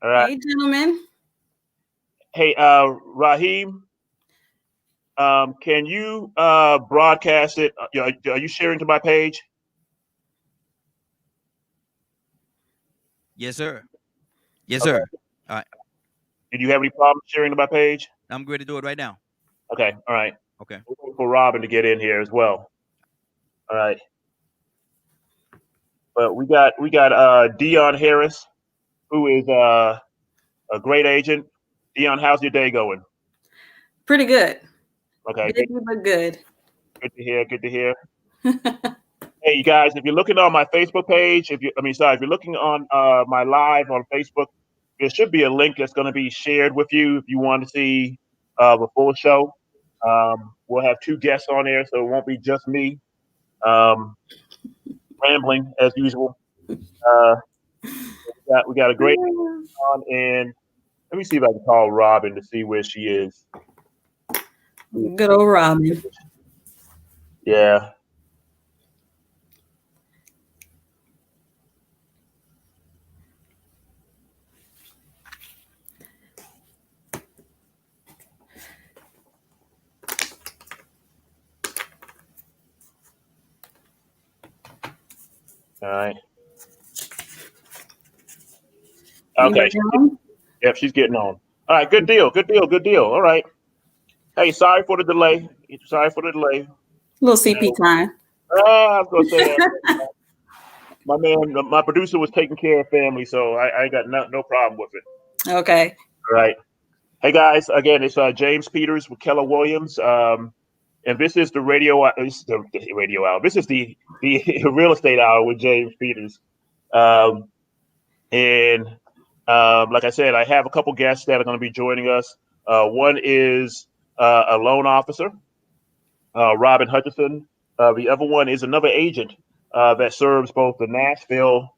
All right. Hey, gentlemen. Hey, Raheem, can you broadcast it? Are you sharing to my page? Yes, sir. Yes, Okay. sir. All right. Did you have any problems sharing to my page? I'm going to do it right now. Okay. All right. Okay. We're waiting for Robin to get in here as well. All right. But we got Dion Harris, who is a great agent. Dion, how's your day going? Pretty good. Okay. Busy but good. Good to hear. Good to hear. Hey, you guys, if you're looking on my Facebook page, if you're looking on my live on Facebook, there should be a link that's going to be shared with you if you want to see the full show. We'll have two guests on there, so it won't be just me um, rambling as usual. Uh, we got a great on, and let me see if I can call Robin to see where she is. Good old Robin. Yeah. All right. Okay. Anybody on? Yep, she's getting on. All right. Good deal. Good deal. Good deal. All right. Hey, sorry for the delay. Sorry for the delay. Little You CP know, time. I was gonna say my man, my producer was taking care of family, so I got no problem with it. Okay. All right. Hey guys, again, it's James Peters with Keller Williams, and this is the radio. This is the radio hour. This is the real estate hour with James Peters, um, and like I said, I have a couple guests that are going to be joining us. One is a loan officer, Robin Hutchison. The other one is another agent that serves both the Nashville,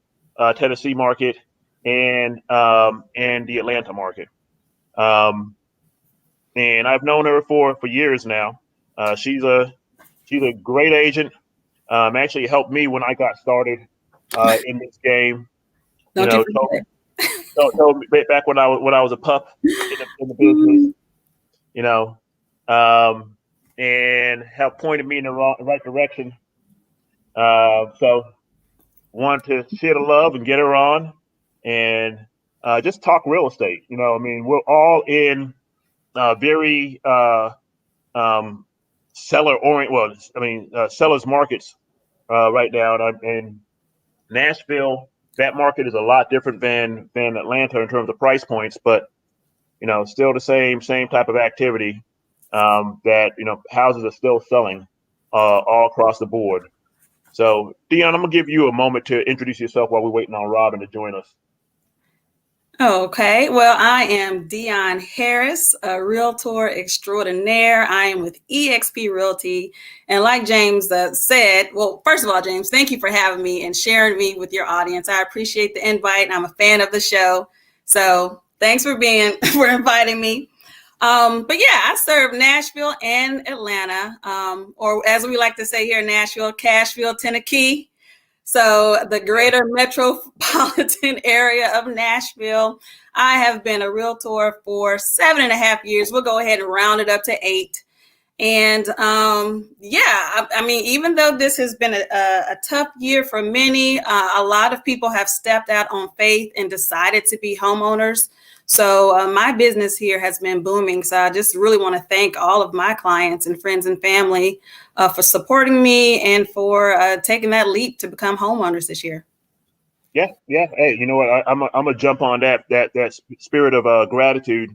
Tennessee market and the Atlanta market. Um, and I've known her for years now. She's a great agent. Actually helped me when I got started in this game. You Don't you know, forget told me back when I was a pup in the business. it. You know, um, and have pointed me in the right direction. So want to share the love and get her on and just talk real estate. I mean, we're all in very um, seller orient. Well, I mean, sellers markets right now, and Nashville. That market is a lot different than Atlanta in terms of price points, but still the same type of activity. That houses are still selling all across the board. So, Dion, I'm gonna give you a moment to introduce yourself while we're waiting on Robin to join us. Okay, well, I am Dion Harris, a realtor extraordinaire. I am with eXp Realty. And like James said, well, first of all, James, thank you for having me and sharing me with your audience. I appreciate the invite. I'm a fan of the show. So thanks for for inviting me. But yeah, I serve Nashville and Atlanta, or as we like to say here in Nashville, Cashville, Tennessee. So the greater metropolitan area of Nashville. I have been a realtor for 7.5 years. We'll go ahead and round it up to 8. And yeah, I mean, even though this has been a tough year for many, a lot of people have stepped out on faith and decided to be homeowners. So my business here has been booming. So I just really want to thank all of my clients and friends and family for supporting me and for taking that leap to become homeowners this year. Yeah, yeah. Hey, you know what? I'm gonna jump on that spirit of gratitude.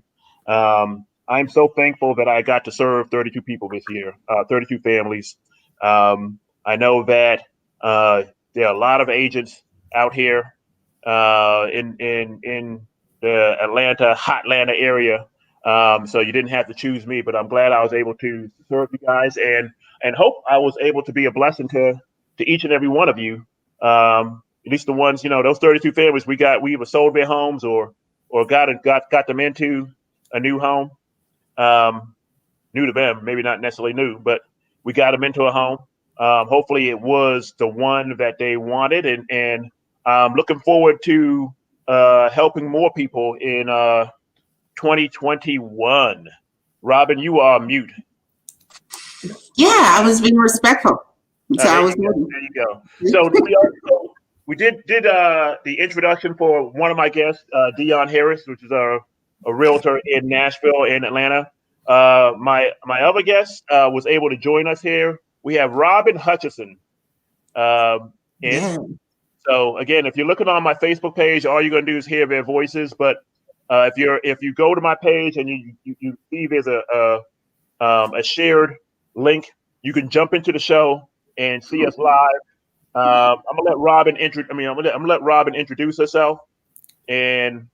I'm so thankful that I got to serve 32 people this year, 32 families. I know that there are a lot of agents out here in the hot Atlanta area. So you didn't have to choose me, but I'm glad I was able to serve you guys and hope I was able to be a blessing to each and every one of you. At least the ones, those 32 families we either sold their homes or got them into a new home. New to them, maybe not necessarily new, but we got them into a home. Hopefully, it was the one that they wanted, and looking forward to helping more people in 2021. Robin, you are mute. Yeah, I was being respectful. So I was. There you go. So we did the introduction for one of my guests, Dion Harris, which is a realtor in Nashville and Atlanta. My other guest was able to join us here. We have Robin Hutchison in. Yeah. So again, if you're looking on my Facebook page, all you're going to do is hear their voices. But if you go to my page and you see there's a shared link, you can jump into the show and see us live. I'm gonna let Robin introduce herself, and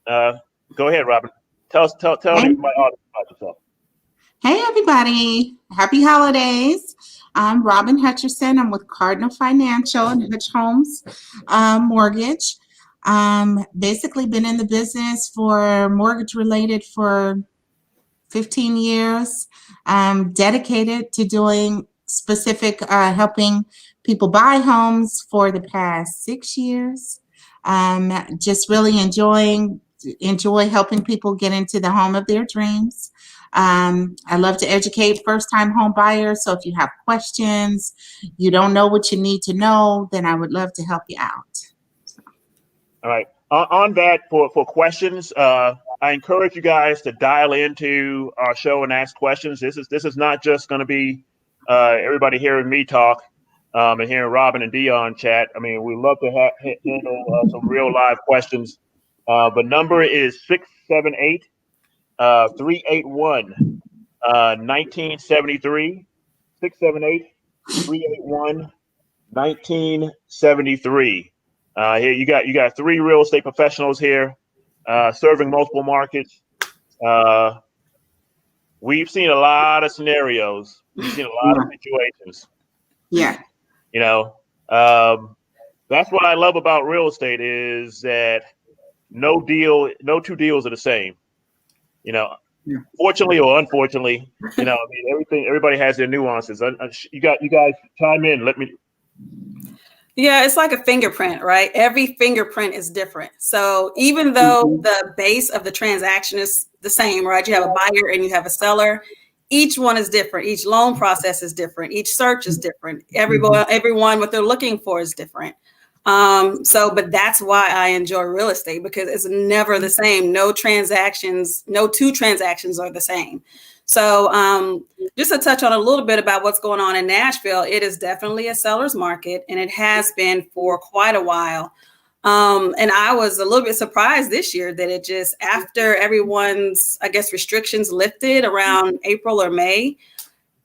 go ahead, Robin. Tell my audience about yourself. Hey, everybody. Happy holidays. I'm Robin Hutcherson. I'm with Cardinal Financial and Hutch Homes Mortgage. Basically been in the business for mortgage related for 15 years. Dedicated to doing specific, helping people buy homes for the past 6 years. Just really enjoy helping people get into the home of their dreams. I love to educate first-time home buyers. So if you have questions, you don't know what you need to know, then I would love to help you out. All right. On that, for questions, I encourage you guys to dial into our show and ask questions. This is not just going to be everybody hearing me talk and hearing Robin and Dion chat. I mean, we love to handle some real live questions. The number is 678-381 1973. 678-381-1973. Here you got three real estate professionals here, serving multiple markets. We've seen a lot of scenarios. We've seen a lot of situations. Yeah. You know, that's what I love about real estate is that no two deals are the same. You know, fortunately or unfortunately, you know, I mean, everybody has their nuances. You guys chime in. Let me. Yeah, it's like a fingerprint, right? Every fingerprint is different. So even though the base of the transaction is the same, right? You have a buyer and you have a seller. Each one is different. Each loan process is different. Each search is different. Everyone, what they're looking for is different. But that's why I enjoy real estate, because it's never the same. No two transactions are the same. So just to touch on a little bit about what's going on in Nashville, it is definitely a seller's market, and it has been for quite a while. And I was a little bit surprised this year that it just, after everyone's, I guess, restrictions lifted around April or May,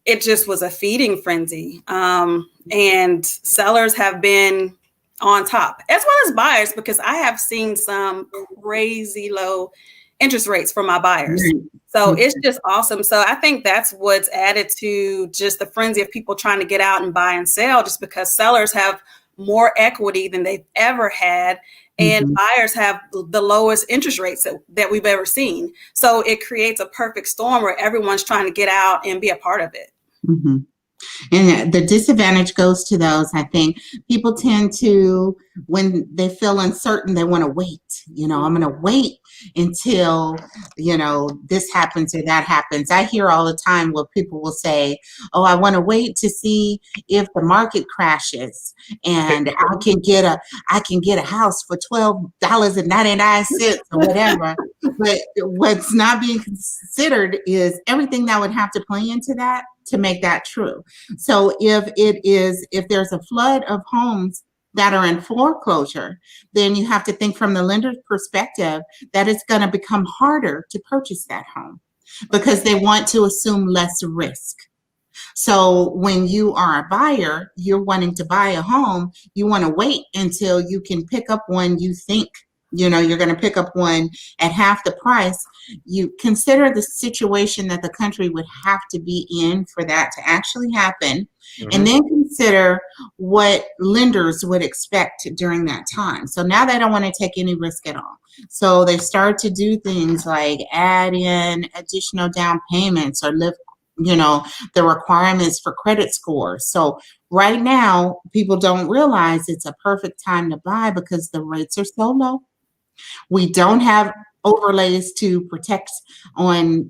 it just was a feeding frenzy. And sellers have been on top, as well as buyers, because I have seen some crazy low interest rates for my buyers. So it's just awesome. So I think that's what's added to just the frenzy of people trying to get out and buy and sell, just because sellers have more equity than they've ever had, and buyers have the lowest interest rates that we've ever seen. So it creates a perfect storm where everyone's trying to get out and be a part of it. And the disadvantage goes to those, I think. People tend to, when they feel uncertain, they want to wait. You know, I'm going to wait until, you know, this happens or that happens. I hear all the time where people will say, oh, I want to wait to see if the market crashes and I can get a house for $12.99 or whatever. But what's not being considered is everything that would have to play into that to make that true. So if there's a flood of homes that are in foreclosure, then you have to think from the lender's perspective that it's going to become harder to purchase that home because they want to assume less risk. So when you are a buyer, you're wanting to buy a home, you want to wait until you can pick up one you think, you know, you're going to pick up one at half the price. You consider the situation that the country would have to be in for that to actually happen. And then consider what lenders would expect during that time. So now they don't want to take any risk at all. So they start to do things like add in additional down payments or lift, you know, the requirements for credit scores. So right now, people don't realize it's a perfect time to buy because the rates are so low. We don't have overlays to protect on,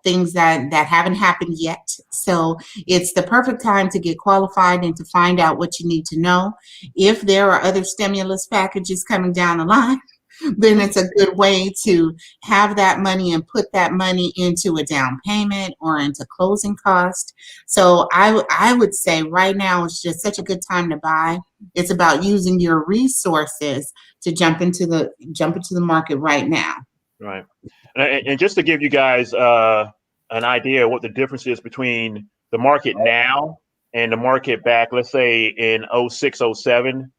things that haven't happened yet. So it's the perfect time to get qualified and to find out what you need to know. If there are other stimulus packages coming down the line, then it's a good way to have that money and put that money into a down payment or into closing cost. So I would say right now it's just such a good time to buy. It's about using your resources to jump into the market right now. Right. And just to give you guys an idea of what the difference is between the market now and the market back, let's say in 06, 07,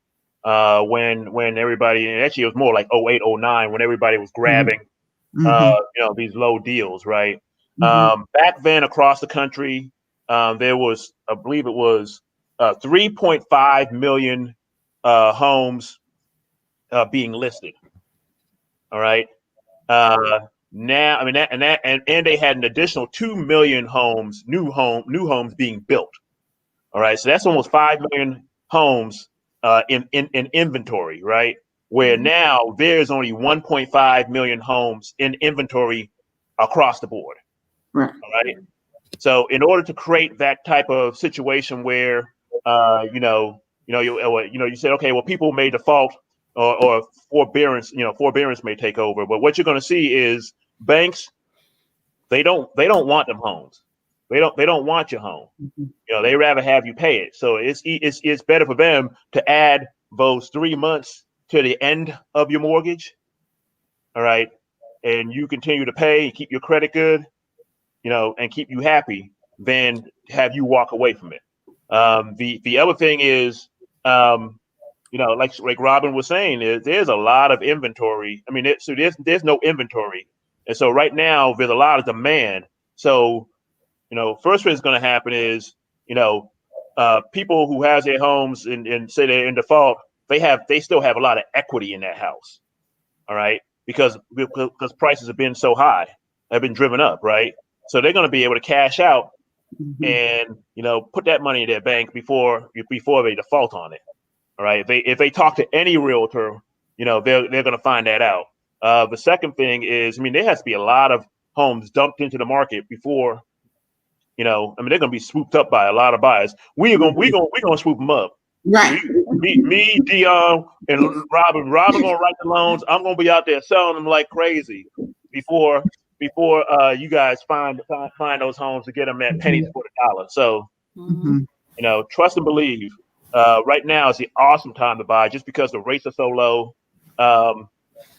when everybody, and actually it was more like 08, 09, when everybody was grabbing, these low deals, right? Back then across the country, there was, I believe it was 3.5 million homes being listed. All right. Now, I mean, and they had an additional 2 million homes, new homes being built. All right. So that's almost 5 million homes in inventory, right? Where now there's only 1.5 million homes in inventory across the board. Right. All right. So in order to create that type of situation where, you said, okay, well, people may default or forbearance may take over. But what you're going to see is banks, they don't want them homes. They don't want your home. They rather have you pay it. So it's better for them to add those 3 months to the end of your mortgage. All right. And you continue to pay and keep your credit good, and keep you happy than have you walk away from it. The other thing is, like Robin was saying, there's a lot of inventory. I mean, there's no inventory. And so right now there's a lot of demand. So, first thing that's going to happen is, people who has their homes and say they're in default, they still have a lot of equity in that house. All right. Because prices have been so high, have been driven up. Right. So they're going to be able to cash out and, put that money in their bank before they default on it. All right. If they talk to any realtor, they're going to find that out. The second thing is, there has to be a lot of homes dumped into the market before, they're going to be swooped up by a lot of buyers. We're going to swoop them up. Right. Me, Dion, and Robin going to write the loans. I'm going to be out there selling them like crazy before you guys find those homes to get them at pennies for the dollar. So, trust and believe. Right now is the awesome time to buy, just because the rates are so low.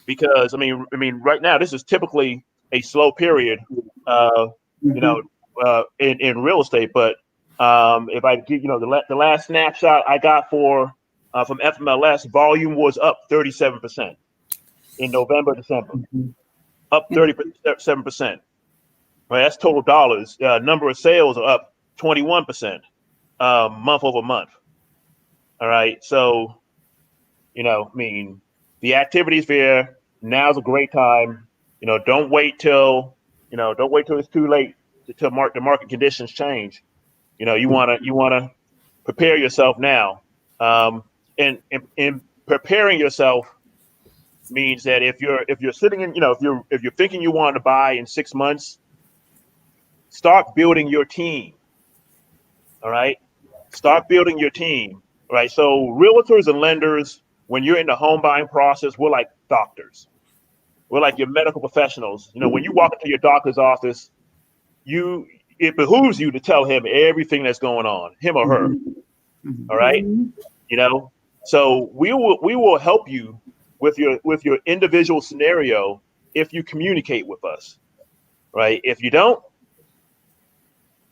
Because right now this is typically a slow period, in real estate. But if I give the last snapshot I got from FMLS, volume was up 37% in November, December, up 37%. Right, that's total dollars. Number of sales are up 21% month over month. All right. So, the activity's there. Now's a great time. Don't wait till it's too late to the market conditions change. You want to prepare yourself now. And preparing yourself means that if you're sitting in, if you're thinking you want to buy in 6 months, start building your team. All right. Start building your team. Right. So realtors and lenders, when you're in the home buying process, we're like doctors. We're like your medical professionals. When you walk into your doctor's office, it behooves you to tell him everything that's going on, him or her. All right. So we will help you with your individual scenario if you communicate with us. Right. If you don't,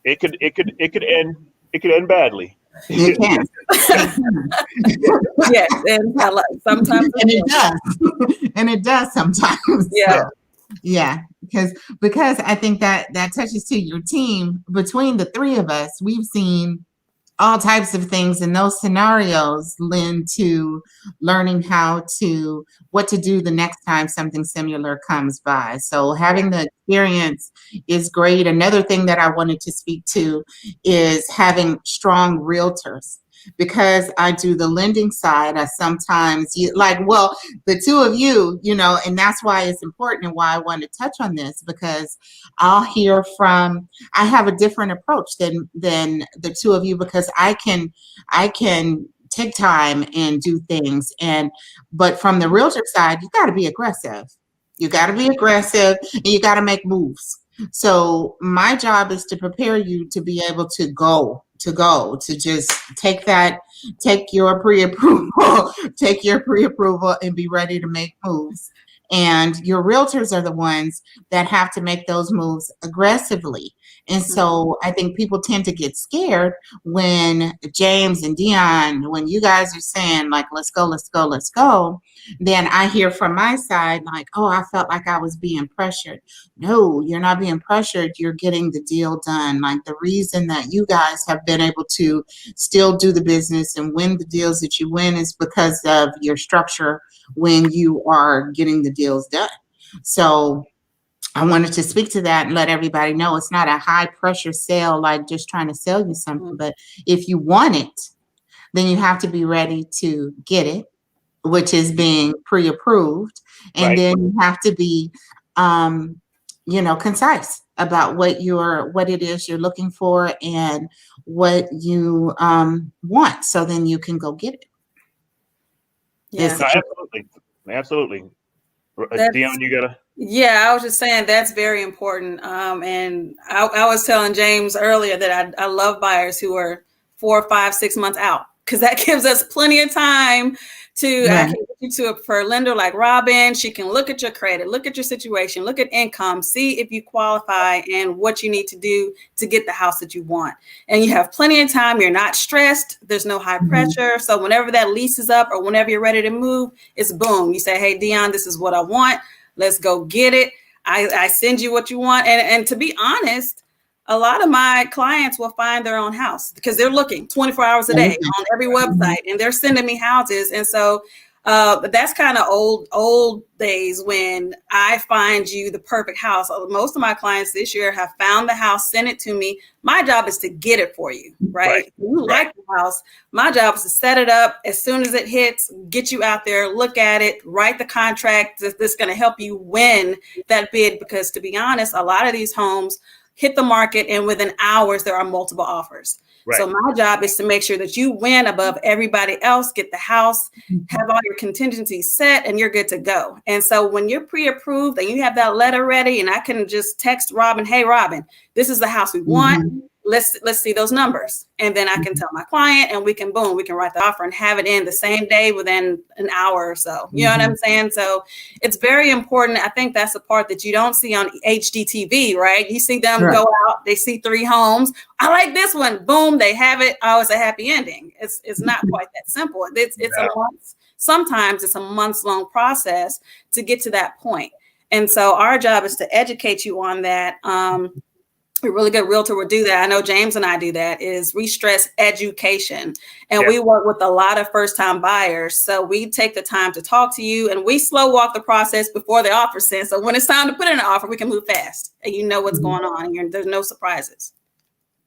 it could end badly. It can. Yes, and sometimes it does sometimes. Yeah. So, yeah, because I think that touches to your team. Between the three of us, we've seen all types of things, and those scenarios lend to learning what to do the next time something similar comes by. So having the experience is great. Another thing that I wanted to speak to is having strong realtors. because I do the lending side, I sometimes the two of you, and that's why it's important and why I want to touch on this, because I have a different approach than the two of you, because I can take time and do things. But from the realtor side, you got to be aggressive. You got to be aggressive and you got to make moves. So my job is to prepare you to be able to just take your pre-approval, and be ready to make moves. And your realtors are the ones that have to make those moves aggressively. And so I think people tend to get scared when James and Dion, when you guys are saying like, let's go, let's go, let's go. Then I hear from my side, like, oh, I felt like I was being pressured. No, you're not being pressured. You're getting the deal done. Like, the reason that you guys have been able to still do the business and win the deals that you win is because of your structure when you are getting the deals done. So I wanted to speak to that and let everybody know it's not a high pressure sale, like just trying to sell you something. But if you want it, then you have to be ready to get it, which is being pre-approved. And Right. then you have to be, concise about what it is you're looking for and what you want. So then you can go get it. Yeah. No, absolutely. Dion, you gotta. Yeah, I was just saying that's very important. And I was telling James earlier that I love buyers who are 4, 5, 6 months out, because that gives us plenty of time to I can get you to a preferred lender like Robin. She can look at your credit, look at your situation, look at income, see if you qualify and what you need to do to get the house that you want. And you have plenty of time. You're not stressed. There's no high pressure. So whenever that lease is up or whenever you're ready to move, it's boom. You say, hey, Dion, this is what I want. Let's go get it. I send you what you want. And to be honest, a lot of my clients will find their own house because they're looking 24 hours a day on every website, and they're sending me houses. And so that's kind of old days when I find you the perfect house. Most of my clients this year have found the house, sent it to me. My job is to get it for you, right? If you like the house, my job is to set it up as soon as it hits, get you out there, look at it, write the contract that's going to help you win that bid. Because to be honest, a lot of these homes hit the market and within hours there are multiple offers. Right. So my job is to make sure that you win above everybody else, get the house, have all your contingencies set, and you're good to go. And so when you're pre-approved and you have that letter ready, and I can just text Robin, hey, Robin, this is the house we want. Let's see those numbers. And then I can tell my client and we can write the offer and have it in the same day within an hour or so. You know what I'm saying? So it's very important. I think that's the part that you don't see on HGTV, right? You see them go out, they see 3 homes. I like this one. Boom, they have it. Oh, it's a happy ending. It's not quite that simple. It's a month. Sometimes it's a months-long process to get to that point. And so our job is to educate you on that. A really good realtor would do that. I know James and I do that, is we stress education. And we work with a lot of first-time buyers. So we take the time to talk to you and we slow walk the process before the offer sent. So when it's time to put in an offer, we can move fast and you know what's going on and there's no surprises.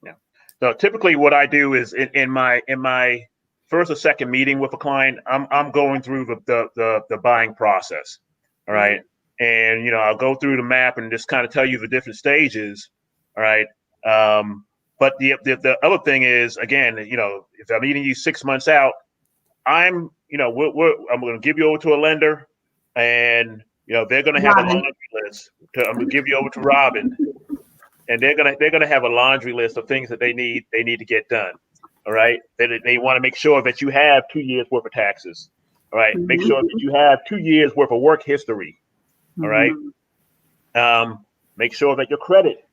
Yeah. So typically what I do is in my first or second meeting with a client, I'm going through the buying process. All right. And, I'll go through the map and just kind of tell you the different stages. All right. But the other thing is, again, if I'm meeting you 6 months out, I'm going to give you over to a lender, and they're going to have a laundry list. I'm going to give you over to Robin, and they're going to have a laundry list of things that they need to get done. All right. They want to make sure that you have 2 years worth of taxes. All right. Make sure that you have 2 years worth of work history. All right. Make sure that your credit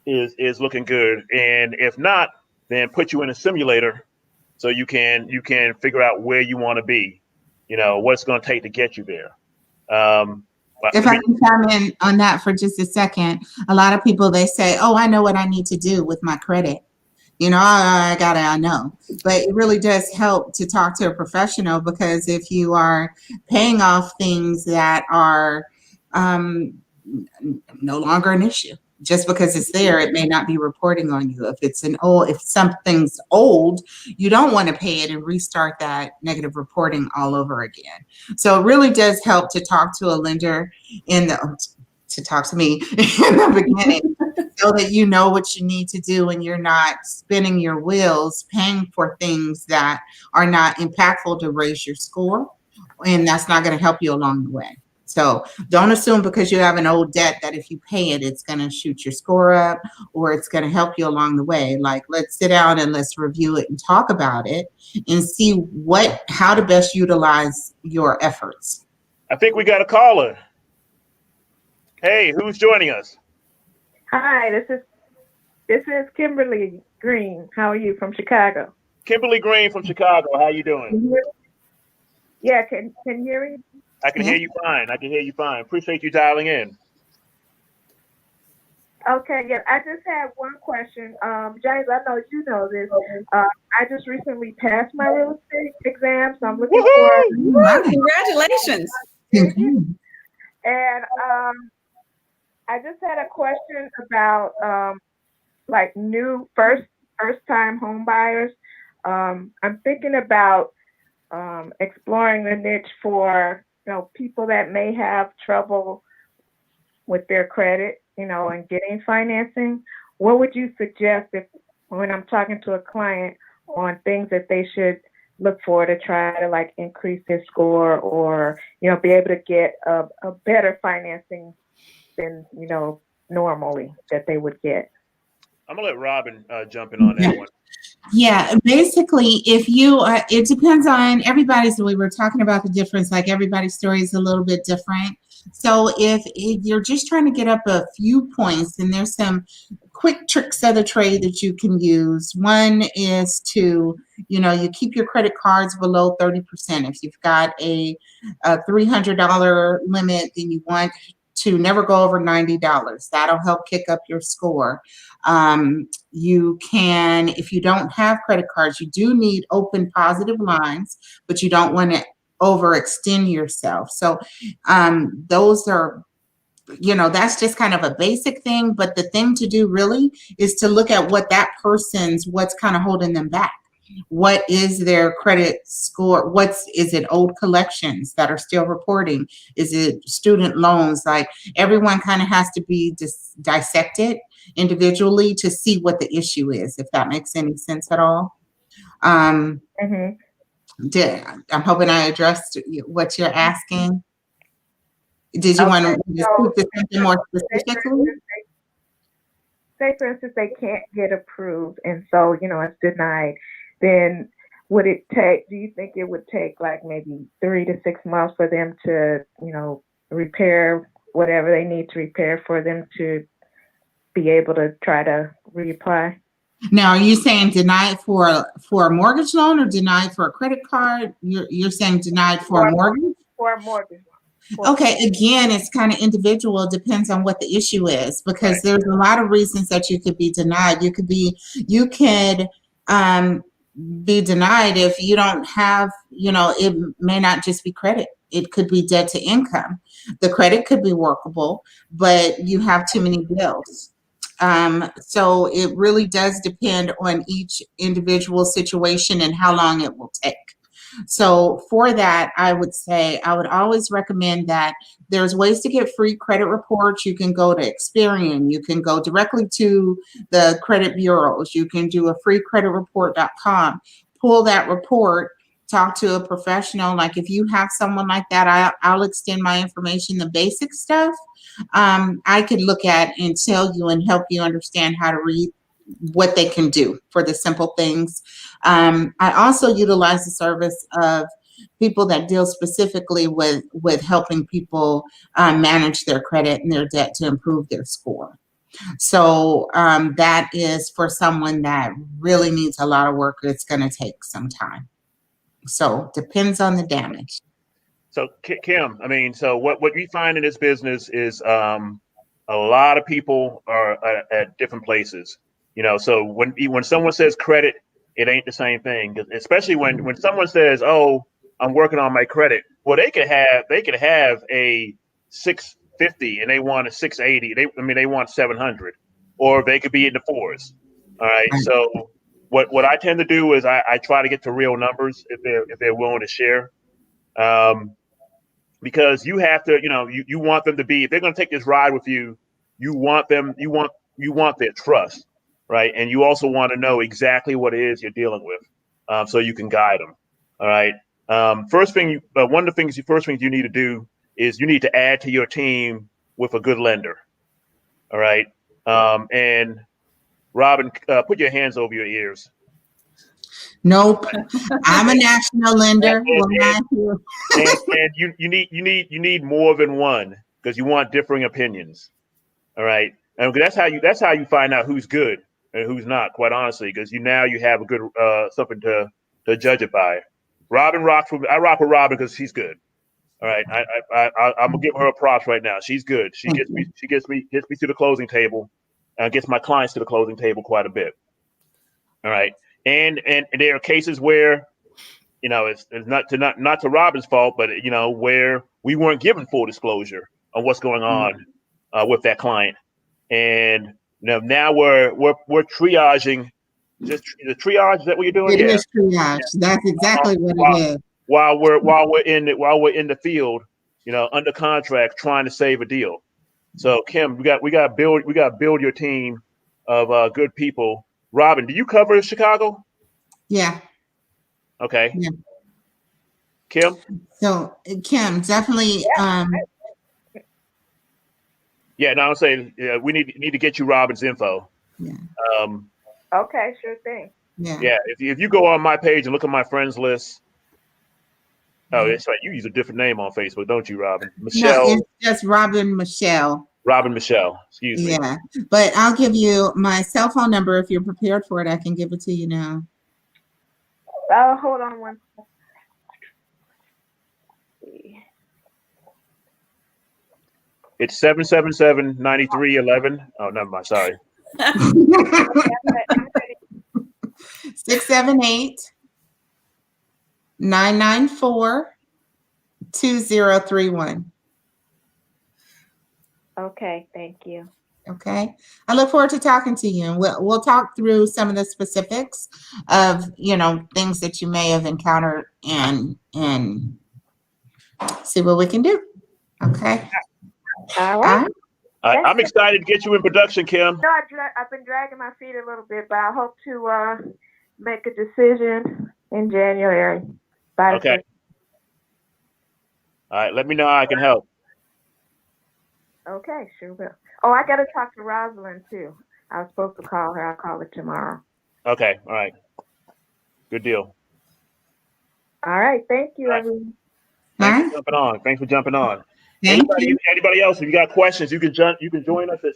is looking good, and if not, then put you in a simulator so you can figure out where you want to be, what it's going to take to get you there. If I can chime in on that for just a second, a lot of people, they say, oh, I know what I need to do with my credit. I know, but it really does help to talk to a professional, because if you are paying off things that are no longer an issue, Just because it's there, it may not be reporting on you. If something's old, you don't want to pay it and restart that negative reporting all over again. So it really does help to talk to a lender to talk to me in the beginning so that you know what you need to do and you're not spinning your wheels paying for things that are not impactful to raise your score, and that's not going to help you along the way. So don't assume because you have an old debt that if you pay it, it's going to shoot your score up or it's going to help you along the way. Like, let's sit down and let's review it and talk about it and see how to best utilize your efforts. I think we got a caller. Hey, who's joining us? Hi, this is Kimberly Green. How are you, from Chicago? Kimberly Green from Chicago. How you doing? Yeah, can you hear me? I can hear you fine. Appreciate you dialing in. Okay, yeah. I just had one question. James, I know you know this. I just recently passed my real estate exam, so I'm looking for. Congratulations! And I just had a question about like new first time home buyers. I'm thinking about exploring the niche for people that may have trouble with their credit, and getting financing. What would you suggest when I'm talking to a client on things that they should look for to try to like increase their score or be able to get a better financing than normally that they would get? I'm gonna let Robin jump in on that one. Yeah, basically, if you, it depends on everybody's. We were talking about the difference, like everybody's story is a little bit different. So if you're just trying to get up a few points, then there's some quick tricks of the trade that you can use. One is to, you keep your credit cards below 30%. If you've got a $300 limit, then you want to never go over $90. That'll help kick up your score. You can, if you don't have credit cards, you do need open positive lines, but you don't want to overextend yourself. So those are, that's just kind of a basic thing. But the thing to do really is to look at what's kind of holding them back. What is their credit score? Is it old collections that are still reporting? Is it student loans? Like, everyone kind of has to be dissected individually to see what the issue is, if that makes any sense at all. I'm hoping I addressed what you're asking. Did you want to speak to something more specifically? Say, for instance, they can't get approved, and so it's denied. Then do you think it would take like maybe 3 to 6 months for them to, repair whatever they need to repair for them to be able to try to reapply? Now, are you saying denied for a mortgage loan or denied for a credit card? You're saying denied for a mortgage? For a mortgage. Okay, again, it's kind of individual. It depends on what the issue is, because there's a lot of reasons that you could be denied. You could be denied if you don't have, it may not just be credit. It could be debt to income. The credit could be workable, but you have too many bills. So it really does depend on each individual situation and how long it will take. So for that, I would always recommend that there's ways to get free credit reports. You can go to Experian. You can go directly to the credit bureaus. You can do a freecreditreport.com, pull that report, talk to a professional. Like, if you have someone like that, I'll extend my information, the basic stuff. I could look at and tell you and help you understand how to read what they can do for the simple things. I also utilize the service of people that deal specifically with helping people manage their credit and their debt to improve their score. So that is for someone that really needs a lot of work. It's going to take some time. So depends on the damage. So Kim, so what we find in this business is a lot of people are at different places. So when someone says credit, it ain't the same thing. Especially when someone says, "Oh, I'm working on my credit." Well, they could have a 650 and they want a 680. They want 700, or they could be in the fours. All right. So what I tend to do is I try to get to real numbers if they're willing to share. Because you have to, you want them to be, if they're going to take this ride with you, you want their trust, right? And you also want to know exactly what it is you're dealing with, so you can guide them. All right. One of the first things you need to do is you need to add to your team with a good lender. All right. And Robin, put your hands over your ears. Nope. I'm a national lender. And you need more than one, because you want differing opinions. All right. And that's how you find out who's good and who's not, quite honestly, because you have a good something to judge it by. I rock with Robin because she's good. All right. I'm gonna give her a props right now. She's good. She gets me to the closing table, gets my clients to the closing table quite a bit. All right. And there are cases where, it's not to Robin's fault, but where we weren't given full disclosure on what's going on with that client, and now we're triaging. Just the triage, is that what you're doing? It is triage. That's exactly what it is. While we're in the field, under contract, trying to save a deal. So Kim, we got to build your team of good people. Robin, do you cover Chicago? Yeah. Okay. Yeah. Kim? So Kim, definitely. Yeah, no, I'm saying we need to get you Robin's info. Yeah. Okay, sure thing. Yeah. Yeah. If you go on my page and look at my friends list. Oh, that's right. You use a different name on Facebook, don't you, Robin? Michelle. No, it's just Robin Michelle. Robin Michelle. Excuse me. Yeah, but I'll give you my cell phone number if you're prepared for it. I can give it to you now. Oh, hold on one second. It's 777-9311. Oh, never mind. Sorry. 678-994-2031. Okay, thank you. Okay. I look forward to talking to you. We'll talk through some of the specifics of, things that you may have encountered and see what we can do. Okay. All right. I'm excited to get you in production, Kim. No, I've been dragging my feet a little bit, but I hope to make a decision in January. Okay. All right. Let me know how I can help. Okay, sure will. Oh, I got to talk to Rosalind too. I was supposed to call her. I'll call her tomorrow. Okay. All right. Good deal. All right. Thank you, All right. everyone. Thanks for jumping on. Anybody else? If you got questions, you can join us at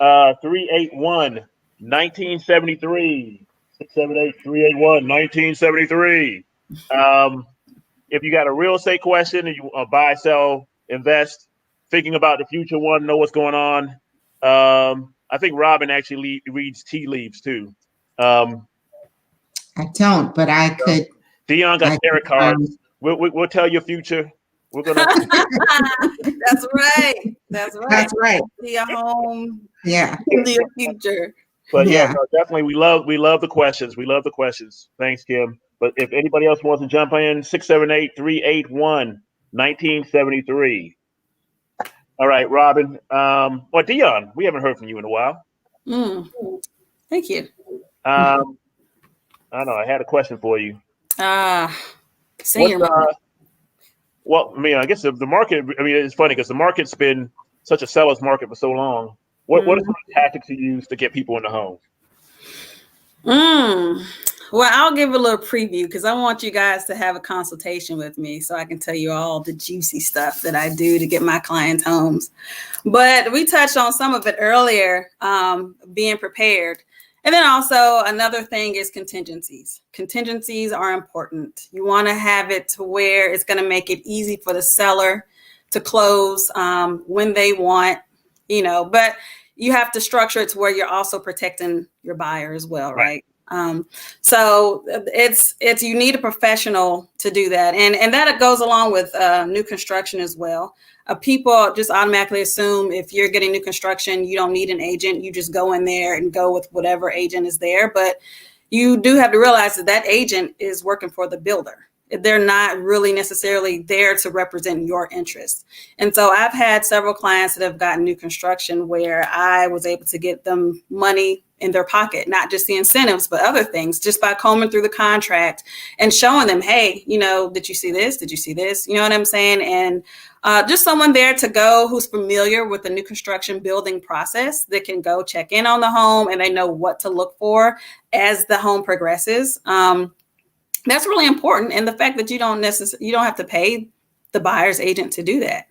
678-381-1973. 678-381-1973. If you got a real estate question and you buy, sell, invest, thinking about the future, want to know what's going on. I think Robin actually reads tea leaves too. I don't, but I could. Dion got tarot cards. We'll tell your future. We're gonna. That's right. That's right. See a home. Yeah. In the future. But yeah, no, definitely we love the questions. We love the questions. Thanks, Kim. But if anybody else wants to jump in, 678-381-1973. All right, Robin. Well, Dion, we haven't heard from you in a while. Thank you. I don't know. I had a question for you. Senior. Well, I mean, I guess the market. I mean, it's funny because the market's been such a seller's market for so long. What are some of the tactics you use to get people in the home? Well, I'll give a little preview because I want you guys to have a consultation with me so I can tell you all the juicy stuff that I do to get my clients homes. But we touched on some of it earlier, being prepared. And then also another thing is contingencies. Contingencies are important. You want to have it to where it's going to make it easy for the seller to close when they want, but you have to structure it to where you're also protecting your buyer as well, right? So it's you need a professional to do that, and that goes along with new construction as well. People just automatically assume if you're getting new construction, you don't need an agent. You just go in there and go with whatever agent is there. But you do have to realize that that agent is working for the builder. They're not really necessarily there to represent your interests. And so I've had several clients that have gotten new construction where I was able to get them money in their pocket, not just the incentives, but other things, just by combing through the contract and showing them, hey, did you see this? Did you see this? You know what I'm saying? And just someone there to go who's familiar with the new construction building process that can go check in on the home and they know what to look for as the home progresses. That's really important. And the fact that you don't have to pay the buyer's agent to do that.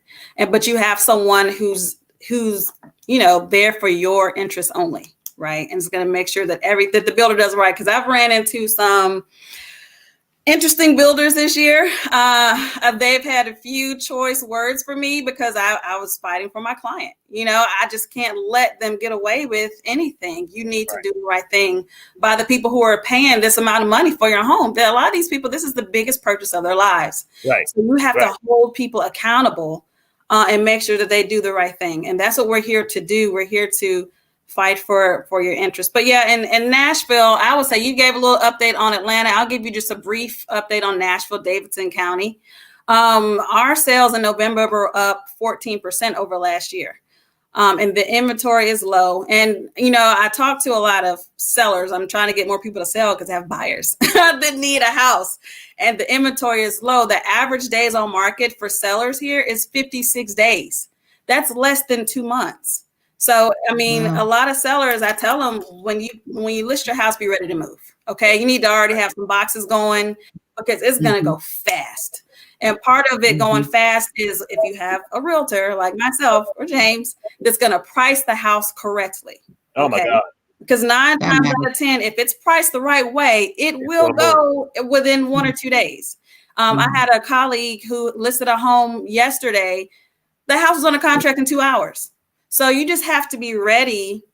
But you have someone who's there for your interests only, right? And it's going to make sure that that the builder does right. Because I've ran into some interesting builders this year. They've had a few choice words for me because I was fighting for my client. I just can't let them get away with anything. You need to do the right thing by the people who are paying this amount of money for your home. A lot of these people, this is the biggest purchase of their lives. Right. So you have to hold people accountable and make sure that they do the right thing. And that's what we're here to do. We're here to fight for your interest. But yeah, in Nashville, I would say you gave a little update on Atlanta. I'll give you just a brief update on Nashville, Davidson County. Our sales in November were up 14% over last year. And the inventory is low. And, I talk to a lot of sellers. I'm trying to get more people to sell because I have buyers that need a house. And the inventory is low. The average days on market for sellers here is 56 days. That's less than 2 months. So, a lot of sellers, I tell them when you list your house, be ready to move. Okay. You need to already have some boxes going because it's going to go fast. And part of it going fast is if you have a realtor like myself or James that's going to price the house correctly. Oh my God. Because 9 times out of 10, if it's priced the right way, it will go within 1 or 2 days. I had a colleague who listed a home yesterday. The house was on a contract in 2 hours. So you just have to be ready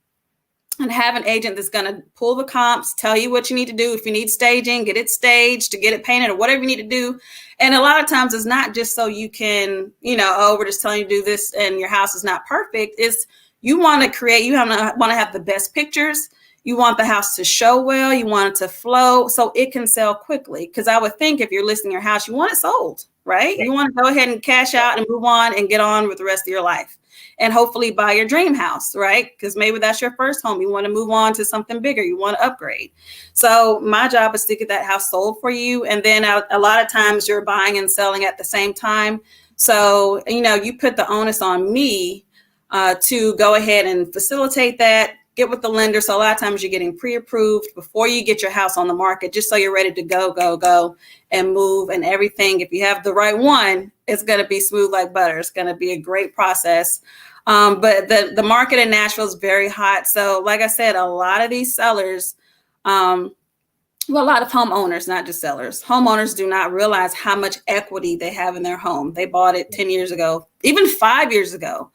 and have an agent that's going to pull the comps, tell you what you need to do. If you need staging, get it staged, to get it painted or whatever you need to do. And a lot of times it's not just so you can, we're just telling you to do this and your house is not perfect. It's you want to have the best pictures. You want the house to show well. You want it to flow so it can sell quickly. Because I would think if you're listing your house, you want it sold, right? You want to go ahead and cash out and move on and get on with the rest of your life. And hopefully buy your dream house, right? Because maybe that's your first home. You want to move on to something bigger. You want to upgrade. So my job is to get that house sold for you. And then a lot of times you're buying and selling at the same time. So, you put the onus on me to go ahead and facilitate that, get with the lender. So a lot of times you're getting pre-approved before you get your house on the market, just so you're ready to go and move and everything. If you have the right one, it's going to be smooth like butter. It's going to be a great process. But the market in Nashville is very hot. So like I said, a lot of these sellers, a lot of homeowners, not just sellers, homeowners do not realize how much equity they have in their home. They bought it 10 years ago, even 5 years ago.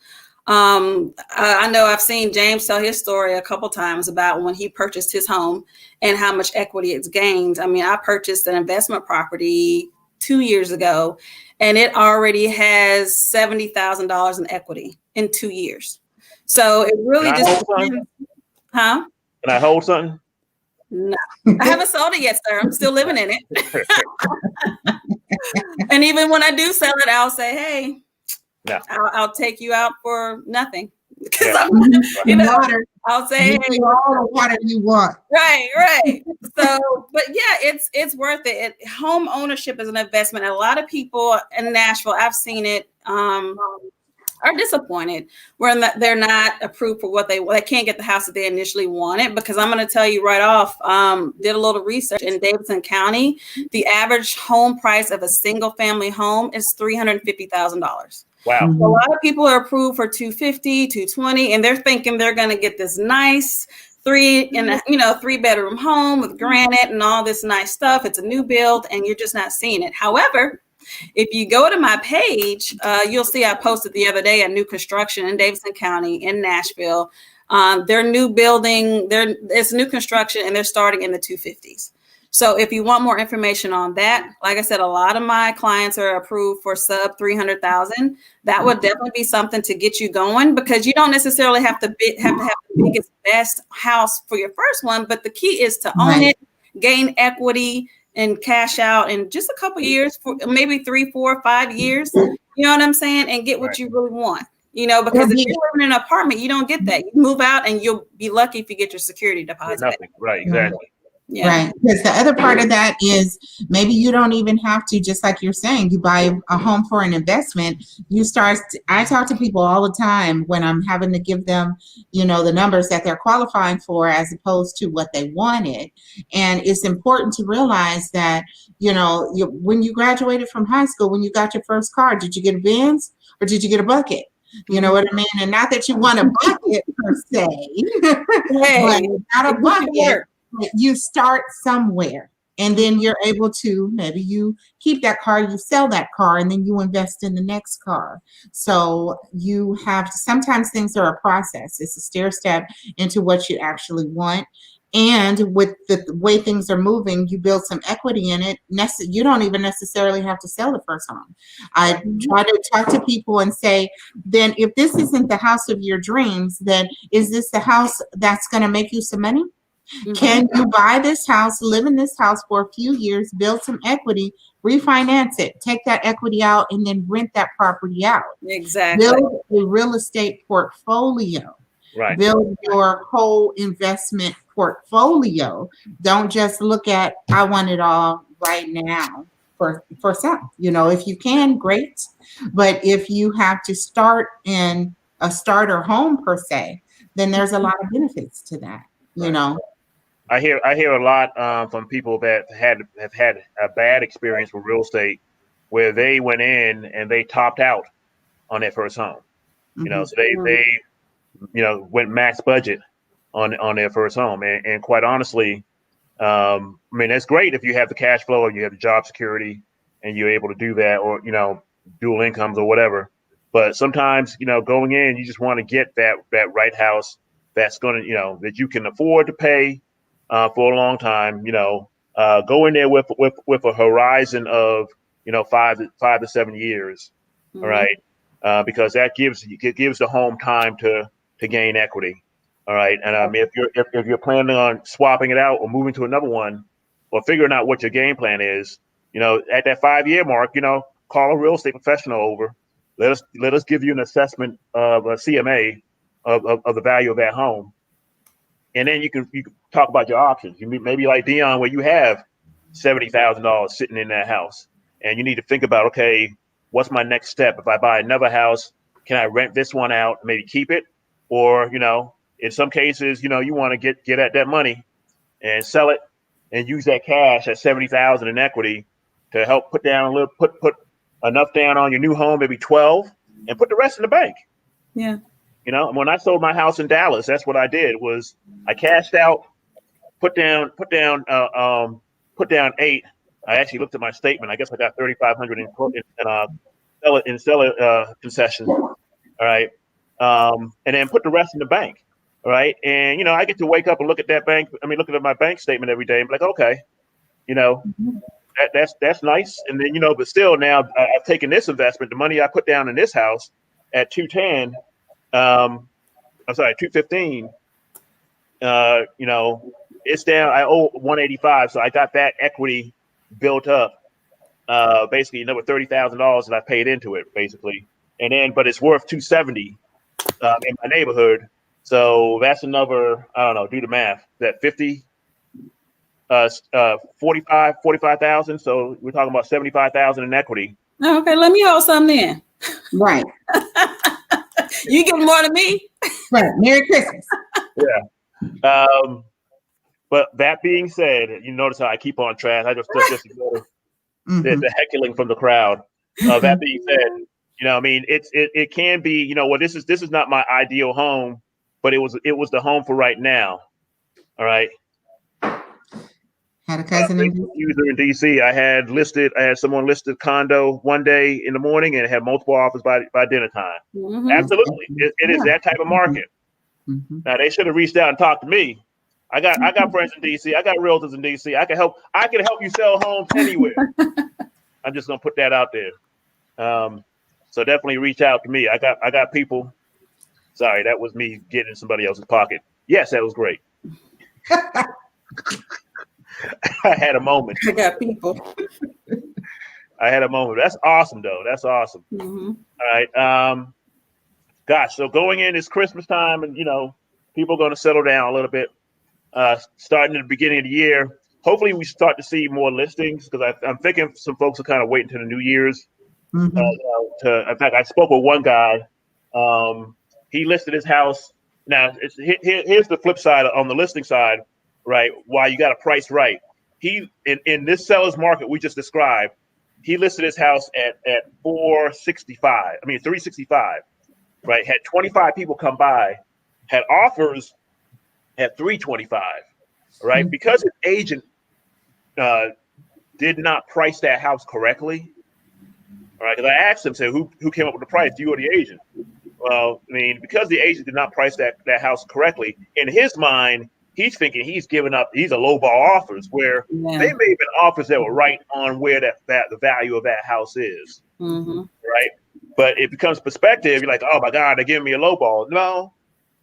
I know I've seen James tell his story a couple times about when he purchased his home and how much equity it's gained. I purchased an investment property 2 years ago and it already has $70,000 in equity in 2 years. So it really just depends. Huh? Can I hold something? No, I haven't sold it yet, sir. I'm still living in it. And even when I do sell it, I'll say, hey, no. I'll take you out for nothing. Water. I'll say, hey, all the water you want. Right. So, but yeah, it's worth it. Home ownership is an investment. A lot of people in Nashville, I've seen it, are disappointed when they're not approved for what they can't get the house that they initially wanted. Because I'm going to tell you right off, did a little research in Davidson County. The average home price of a single family home is $350,000. Wow. So a lot of people are approved for $250,000, $220,000, and they're thinking they're going to get this nice 3-bedroom home with granite and all this nice stuff. It's a new build, and you're just not seeing it. However, if you go to my page, you'll see I posted the other day a new construction in Davidson County in Nashville. Their new building, it's new construction, and they're starting in the 250s. So if you want more information on that, like I said, a lot of my clients are approved for sub 300,000. That would definitely be something to get you going, because you don't necessarily have to have the biggest, best house for your first one, but the key is to own it, gain equity, and cash out in just a couple years, for maybe 3, 4, 5 years. You know what I'm saying? And get what you really want. You know, because if you're living in an apartment, you don't get that. You move out and you'll be lucky if you get your security deposit back. Right, exactly. Yeah. Right. Because the other part of that is maybe you don't even have to, just like you're saying, you buy a home for an investment. I talk to people all the time when I'm having to give them, you know, the numbers that they're qualifying for as opposed to what they wanted. And it's important to realize that, you know, when you graduated from high school, when you got your first car, did you get a Benz or did you get a bucket? You know what I mean? And not that you want a bucket per se, but not a bucket. You start somewhere, and then you're able to, maybe you keep that car, you sell that car, and then you invest in the next car. So you have, sometimes things are a process. It's a stair step into what you actually want. And with the way things are moving, you build some equity in it. You don't even necessarily have to sell the first home. I try to talk to people and say, then if this isn't the house of your dreams, then is this the house that's going to make you some money? Can you buy this house, live in this house for a few years, build some equity, refinance it, take that equity out, and then rent that property out? Exactly. Build a real estate portfolio. Right. Build your whole investment portfolio. Don't just look at, I want it all right now for some. You know, if you can, great. But if you have to start in a starter home per se, then there's a lot of benefits to that, you know. I hear a lot from people that have had a bad experience with real estate, where they went in and they topped out on their first home. You know, so they you know, went max budget on their first home, and quite honestly, I mean, that's great if you have the cash flow or you have the job security and you're able to do that, or, you know, dual incomes or whatever. But sometimes, you know, going in, you just want to get that right house that's going to, you know, that you can afford to pay for a long time. You know, go in there with a horizon of, you know, 5 to 7 years. All right, because that gives the home time to gain equity. All right, and I mean, if you're planning on swapping it out or moving to another one, or figuring out what your game plan is, you know, at that 5-year mark, you know, call a real estate professional over. Let us give you an assessment of a CMA of the value of that home. And then you can talk about your options. You maybe like Dion, where you have $70,000 sitting in that house, and you need to think about, okay, what's my next step? If I buy another house, can I rent this one out, maybe keep it? Or, you know, in some cases, you know, you want to get at that money and sell it and use that cash at $70,000 in equity to help put enough down on your new home, maybe 12, and put the rest in the bank. Yeah. You know, when I sold my house in Dallas, that's what I did. Was I cashed out, put down 8. I actually looked at my statement. I guess I got $3,500 in seller concessions. All right, and then put the rest in the bank. All right, and you know, I get to wake up and look at that bank. I mean, looking at my bank statement every day and be like, okay, you know, that's nice. And then, you know, but still now I've taken this investment, the money I put down in this house at 210. I'm sorry, 215. You know, it's down. I owe 185, so I got that equity built up. Basically, another $30,000 that I paid into it, basically, and then, but it's worth 270 in my neighborhood. So that's another, I don't know, do the math. That 45,000. So we're talking about 75,000 in equity. Okay, let me hold something in. Right. You get more than me. Right. Merry Christmas. Yeah. But that being said, you notice how I keep on track. I just ignore the heckling from the crowd. That being said, you know, I mean, it can be, you know, well, this is not my ideal home, but it was the home for right now. All right. Had a cousin in DC. I had someone listed condo one day in the morning and had multiple offers by dinner time. Absolutely, it is that type of market. Mhm. Now they should have reached out and talked to me. I got friends in DC. I got realtors in DC. I can help you sell homes anywhere. I'm just gonna put that out there. So definitely reach out to me. I got people. Sorry, that was me getting in somebody else's pocket. Yes, that was great. I had a moment. I got people. I had a moment. That's awesome, though. That's awesome. Mm-hmm. All right. Gosh, so going in, it's Christmas time, and people are going to settle down a little bit. Starting at the beginning of the year, hopefully we start to see more listings, because I'm thinking some folks are kind of waiting to the New Year's. Mhm. In fact, I spoke with one guy. He listed his house. Now, here's the flip side on the listing side, right? Why you got to price right. He in this seller's market we just described, he listed his house at 465. I mean 365, right? Had 25 people come by, had offers at 325, right? Mhm. Because his agent did not price that house correctly. All right, because I asked him, say, who came up with the price, you or the agent? Well, I mean, because the agent did not price that house correctly, in his mind, he's thinking he's giving up, he's a lowball offers, where Yeah. they may have been offers that were right on where the value of that house is, Mm-hmm. right? But it becomes perspective. You're like, oh my God, they're giving me a lowball. No,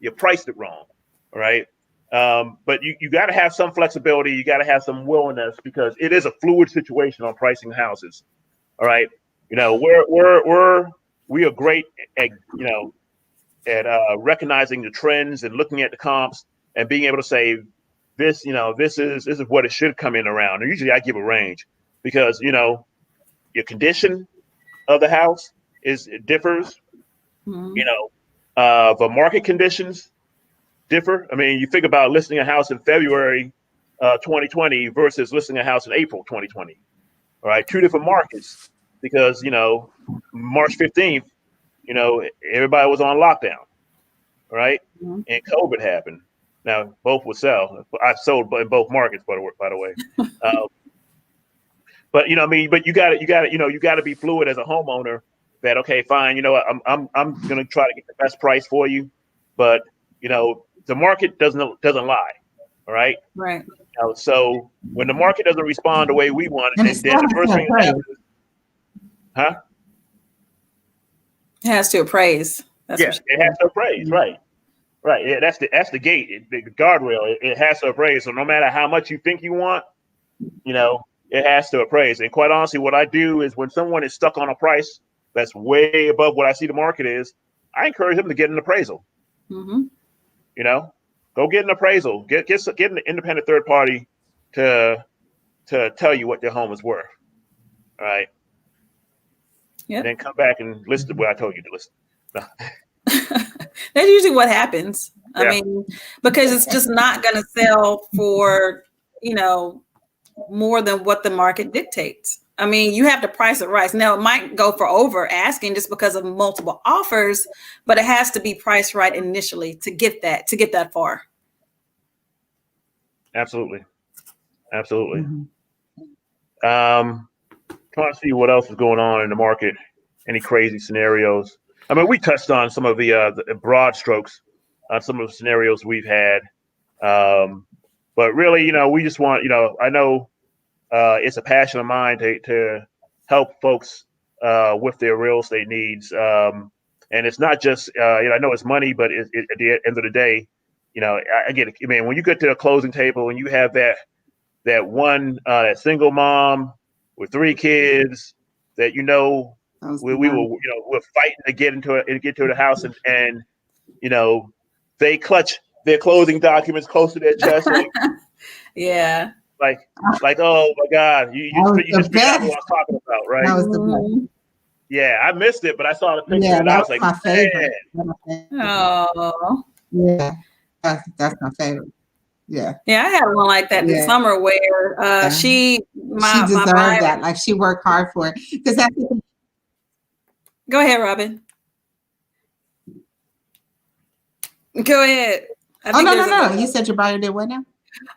you priced it wrong, right? But you got to have some flexibility. You got to have some willingness, because it is a fluid situation on pricing houses. All right, we are great at recognizing the trends and looking at the comps and being able to say this is what it should come in around. And usually I give a range, because your condition of the house differs. Mm-hmm. The market conditions differ. I mean, you think about listing a house in February 2020 versus listing a house in April 2020. All right, two different markets, because March 15th, everybody was on lockdown, right? Mm-hmm. And COVID happened. Now both would sell. I sold in both markets, by the way. But but you got to be fluid as a homeowner. That okay, fine. I'm gonna try to get the best price for you, but the market doesn't lie. All right. Right. So when the market doesn't respond the way we want, And and then the first thing that happens, huh? It has to appraise. That's Yes, it has to appraise, right? Right. Yeah, that's the gate, the guardrail. It has to appraise. So no matter how much you think you want, it has to appraise. And quite honestly, what I do is when someone is stuck on a price that's way above what I see the market is, I encourage them to get an appraisal. Mm-hmm. Go get an appraisal. Get an independent third party to tell you what your home is worth. All right. Yep. And then come back and list it where I told you to list. No. That's usually what happens. Yeah. I mean, because it's just not going to sell for, more than what the market dictates. I mean, you have to price it right. Now, it might go for over asking just because of multiple offers, but it has to be priced right initially to get that far. Absolutely. Mhm. Trying to see what else is going on in the market. Any crazy scenarios? I mean, we touched on some of the broad strokes on some of the scenarios we've had. But really, we just want, I know it's a passion of mine to help folks with their real estate needs. And it's not just, I know it's money, but at the end of the day, I get it. I mean, when you get to a closing table and you have that that single mom with 3 kids that we're fighting to get to the house, and they clutch their closing documents close to their chest, Yeah. like oh my God, you just figured out what I was talking about, right? That was the best. Yeah, I missed it, but I saw the picture Yeah, and I was that's like, my favorite. Oh. Yeah, that's my favorite. Yeah. Yeah, I had one like that this summer where she deserved buyer, that. Like she worked hard for it. Because that's the thing. Go ahead, Robin. Go ahead. Oh, no. You said your buyer did what now?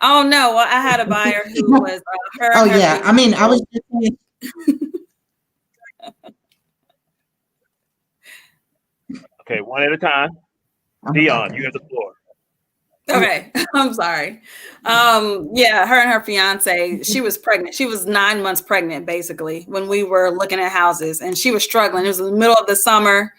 Oh, no. Well, I had a buyer who was her. Oh, yeah. I mean, I was just saying. Okay, one at a time. Dion, you have the floor. Okay, I'm sorry. Yeah, her and her fiance, she was pregnant. She was 9 months pregnant, basically, when we were looking at houses, and she was struggling. It was in the middle of the summer,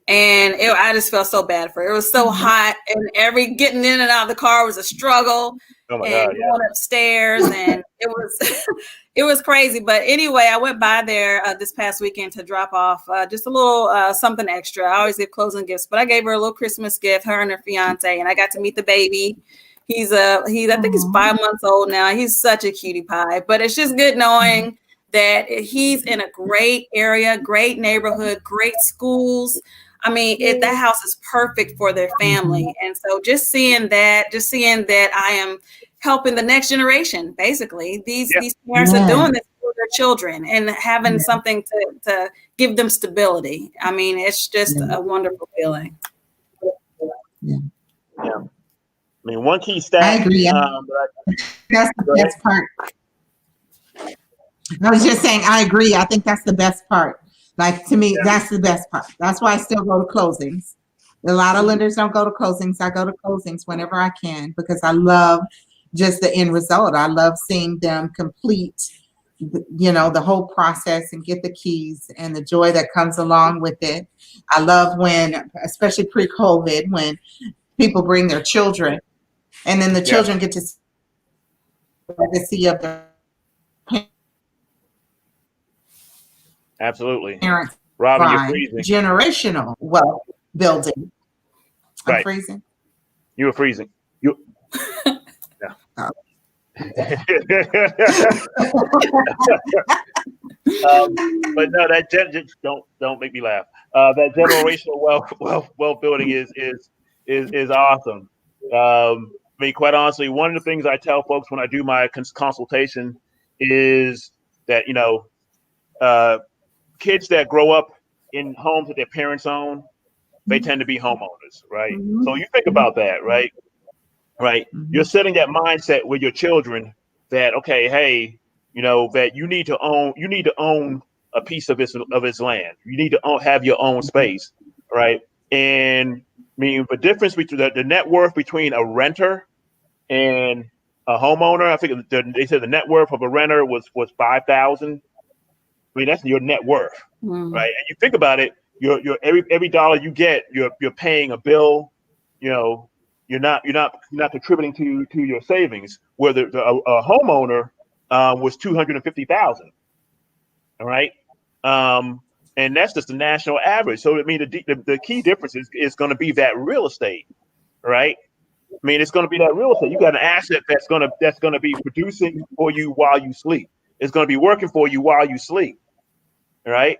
and I just felt so bad for her. It was so hot, and getting in and out of the car was a struggle, Oh my and God, yeah. going upstairs, and it was it was crazy. But anyway, I went by there this past weekend to drop off just a little something extra. I always give closing gifts, but I gave her a little Christmas gift, her and her fiance, and I got to meet the baby. I think he's 5 months old now. He's such a cutie pie, but it's just good knowing that he's in a great area, great neighborhood, great schools. I mean, that house is perfect for their family. And so just seeing that I am helping the next generation, basically. These parents are doing this for their children and having something to give them stability. I mean, it's just a wonderful feeling. Yeah. I mean, one key stat. I agree. That's the best part. I was just saying, I agree. I think that's the best part. Like, to me, that's the best part. That's why I still go to closings. A lot of lenders don't go to closings. I go to closings whenever I can because I love just the end result. I love seeing them complete, the whole process and get the keys and the joy that comes along with it. I love when, especially pre-COVID, when people bring their children and then the children get to see the legacy of their Absolutely. parents. Robin, you're freezing. Generational wealth building. I'm freezing. You were freezing. You. Yeah. Oh. But no, that don't make me laugh. That generational wealth building is awesome. I mean, quite honestly, one of the things I tell folks when I do my consultation is that kids that grow up in homes that their parents own, they tend to be homeowners, right? Mm-hmm. So you think about that, right? Right. Mm-hmm. You're setting that mindset with your children that, okay, hey, that you need to own a piece of its land. You need to have your own space, right? And I mean, the difference between the net worth between a renter and a homeowner, I think they said the net worth of a renter was $5,000. I mean, that's your net worth, right? And you think about it, your every dollar you get, you're paying a bill. You're not contributing to your savings. Where a homeowner was $250,000. All right, and that's just the national average. So I mean, the key difference is going to be that real estate, right? I mean, it's going to be that real estate. You got an asset that's going to be producing for you while you sleep. It's going to be working for you while you sleep. Right?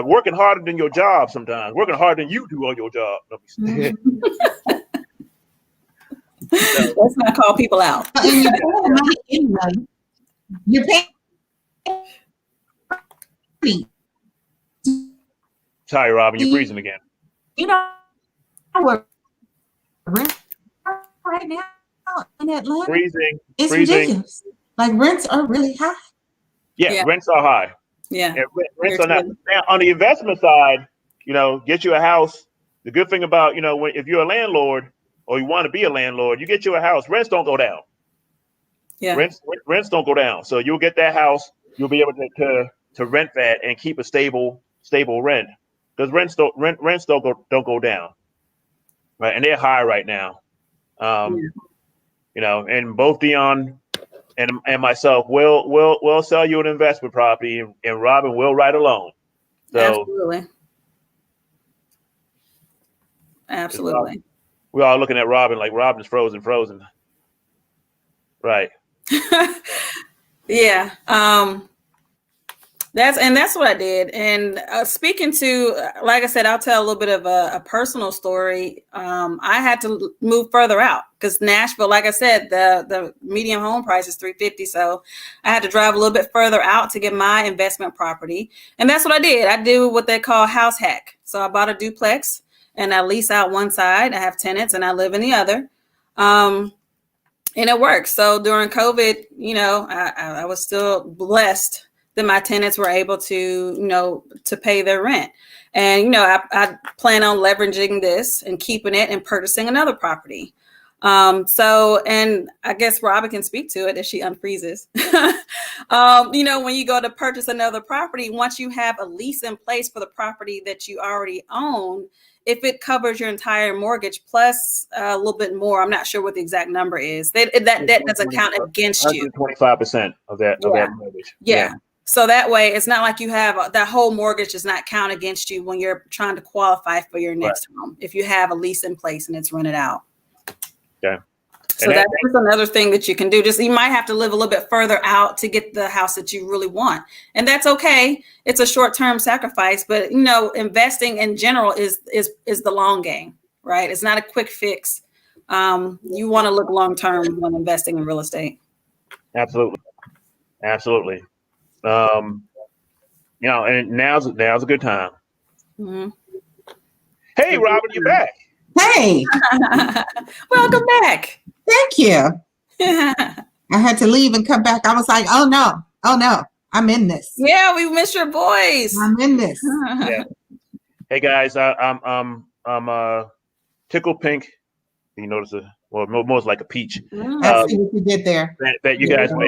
Working harder than your job sometimes. Working harder than you do on your job. Let's not call people out. And you're paying money anyway. You're paying. Sorry, Robin, you're freezing again. What rent right now in Atlanta? Freezing. It's ridiculous. Like, rents are really high. Yeah. Rents are high. Yeah. Rents are not. Now, on the investment side, get you a house. The good thing about, if you're a landlord or you want to be a landlord, you get you a house. Rents don't go down. Yeah. Rents don't go down. So you'll get that house. You'll be able to rent that and keep a stable rent because rents don't go down. Right. And they're high right now. And both Dion and myself will sell you an investment property, and Robin will write a loan. So absolutely. We're all looking at Robin like Robin's frozen. Right. Yeah. That's what I did. And speaking to, like I said, I'll tell a little bit of a personal story. I had to move further out because Nashville, like I said, the median home price is $350,000. So I had to drive a little bit further out to get my investment property. And that's what I did. I do what they call house hack. So I bought a duplex and I lease out one side. I have tenants and I live in the other. And it works. So during COVID, I was still blessed that my tenants were able to, to pay their rent. And, I plan on leveraging this and keeping it and purchasing another property. So, and I guess Robin can speak to it if she unfreezes. When you go to purchase another property, once you have a lease in place for the property that you already own, if it covers your entire mortgage plus a little bit more, I'm not sure what the exact number is. That doesn't count against you. 125% of that mortgage. Yeah. So that way, it's not like you have that whole mortgage does not count against you when you're trying to qualify for your next home. If you have a lease in place and it's rented out. Okay. So that's another thing that you can do. Just you might have to live a little bit further out to get the house that you really want, and that's okay. It's a short-term sacrifice, but investing in general is the long game, right? It's not a quick fix. You want to look long-term when investing in real estate. Absolutely. And now's a good time. Mm-hmm. Hey, Robin, you're back. Hey, welcome back. Thank you. I had to leave and come back. I was like, oh no, I'm in this. Yeah, we missed your voice. I'm in this. Yeah. Hey guys, I'm tickled pink. You notice most like a peach. I see what you did there. That you guys were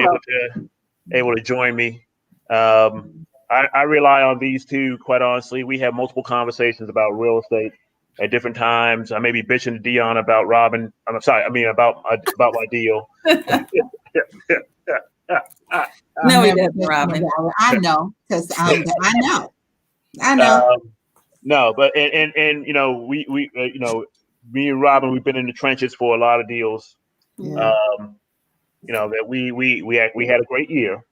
able to join me. I rely on these two, quite honestly. We have multiple conversations about real estate at different times. I may be bitching to Dion about Robin. about my deal. No, he doesn't, Robin. I know, because I know. No, but and we me and Robin, we've been in the trenches for a lot of deals. Yeah. That we had a great year.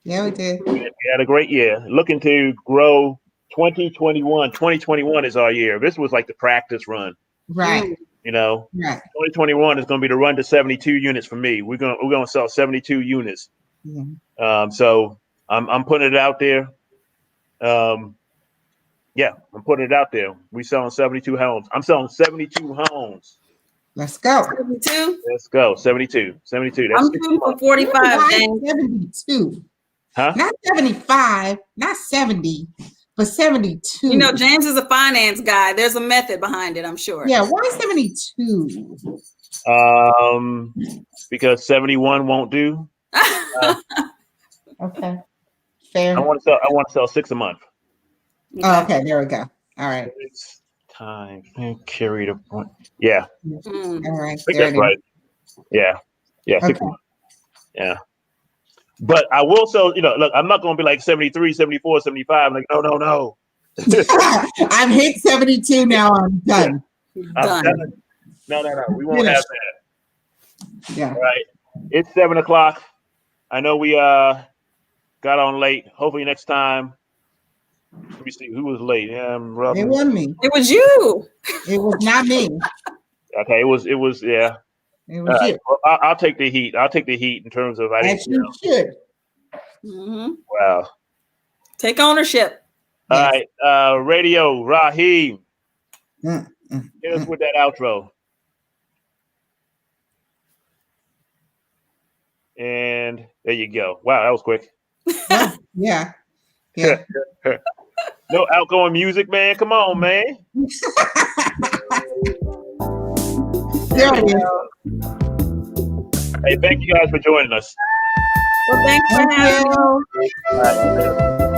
Yeah, we did. We had a great year. Looking to grow 2021. 2021 is our year. This was like the practice run. Right. Right. 2021 is going to be the run to 72 units for me. We're going to sell 72 units. Yeah. So I'm putting it out there. I'm putting it out there. We selling 72 homes. I'm selling 72 homes. Let's go. 72. Let's go. 72. That's I'm shooting for 45. 72. Huh? Not 75. Not 70. But 72. James is a finance guy. There's a method behind it, I'm sure. Yeah. Why 72? Because 71 won't do. Okay. Fair. I want to sell 6 a month. Oh, okay. There we go. All right. It's time. Carry the point. Yeah. All right. I think that's right. Yeah. 6 a month. Yeah. But I will sell, look, I'm not going to be like 73, 74, 75. I'm like, no. I've hit 72 now. I'm done. I'm done. No. We won't have that. Yeah. All right. It's 7:00. I know we got on late. Hopefully next time. Let me see who was late. It wasn't me. It was you. It was not me. Okay. It was. Yeah. It was you. Well, I'll take the heat. I'll take the heat in terms of As you should. Mm-hmm. Wow. Take ownership. All right. Radio, Raheem. Hit us with that outro. And there you go. Wow, that was quick. Yeah. No outgoing music, man. Come on, man. There we go. Hey, thank you guys for joining us. Well, thanks for having me. Thank you. All right.